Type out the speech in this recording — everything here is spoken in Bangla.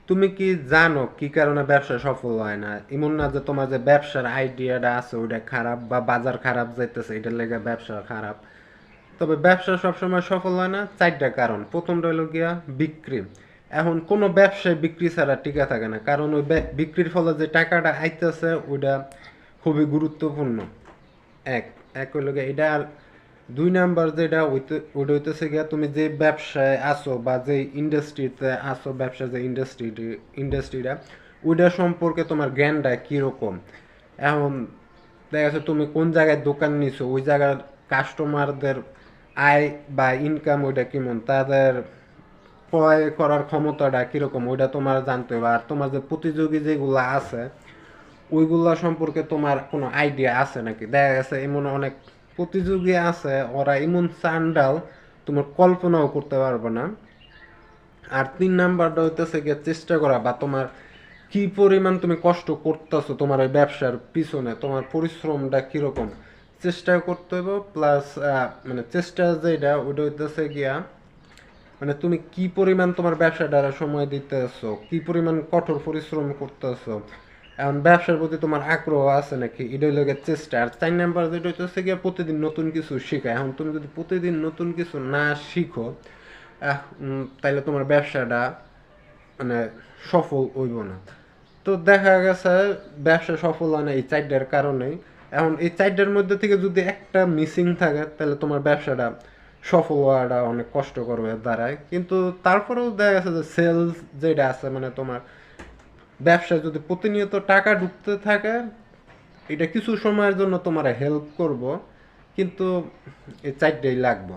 তুমি কি জানো কি কারণে ব্যবসা সফল হয় না? এমন না যে তোমার যে ব্যবসার আইডিয়াটা আছে ওইটা খারাপ বা বাজার খারাপ যাইতেছে এটার লেগে ব্যবসা খারাপ। তবে ব্যবসা সবসময় সফল হয় না, চারটা কারণ। প্রথমটা হলো গিয়া বিক্রি। এখন কোনো ব্যবসায় বিক্রি ছাড়া টিকে থাকে না, কারণ ওই বিক্রির ফলে যে টাকাটা আইতেছে ওইটা খুবই গুরুত্বপূর্ণ। এক এক হইলো গিয়া এটা। আর দুই নাম্বার যেটা ওইটা হইতেছে গিয়া তুমি যে ব্যবসায় আসো বা যে ইন্ডাস্ট্রিতে আসো, ব্যবসা যে ইন্ডাস্ট্রিটা ওইটা সম্পর্কে তোমার জ্ঞানটা কীরকম। এখন দেখা যাচ্ছে তুমি কোন জায়গায় দোকান নিছো, ওই জায়গার কাস্টমারদের আয় বা ইনকাম ওইটা কেমন, তাদের ক্রয় করার ক্ষমতাটা কীরকম ওইটা তোমার জানতে হবে। আর তোমার যে প্রতিযোগী যেগুলো আছে ওইগুলা সম্পর্কে তোমার কোনো আইডিয়া আছে নাকি। দেখা গেছে এমন অনেক প্রতিযোগী আছে, ওরা এমন চান্ডাল তোমার কল্পনাও করতে পারবে না। আর তিন নাম্বারটা হইতেছে গিয়ে চেষ্টা করা, বা তোমার কি পরিমাণ তুমি কষ্ট করতেছো তোমার ওই ব্যবসার পিছনে, তোমার পরিশ্রমটা কিরকম চেষ্টা করতে হবে। প্লাস মানে চেষ্টা যেটা ওইটা হইতেছে গিয়া মানে তুমি কি পরিমাণ তোমার ব্যবসাটার সময় দিতেছো, কি পরিমাণ কঠোর পরিশ্রম করতেছো, এখন ব্যবসার প্রতি তোমার আগ্রহ আছে নাকি, এটা হইলো গিয়ে চেষ্টা। আর 4 নাম্বার যেটা হইতেছে গিয়া প্রতিদিন নতুন কিছু শেখা। এখন তুমি যদি প্রতিদিন নতুন কিছু না শিখো তাইলে তোমার ব্যবসাটা মানে সফল হইব না। তো দেখা গেছে ব্যবসা সফল হয় না এই চারটার কারণেই। এখন এই চারটার মধ্যে থেকে যদি একটা মিসিং থাকে তাহলে তোমার ব্যবসাটা সফল হওয়াটা অনেক কষ্টকর হয়ে দাঁড়ায়। কিন্তু তারপরেও দেখা গেছে যে সেলস যেটা আছে মানে তোমার ব্যবসায় যদি প্রতিনিয়ত টাকা ঢুকতে থাকে এটা কিছু সময়ের জন্য তোমার হেল্প করব, কিন্তু এই চারটেই লাগবে।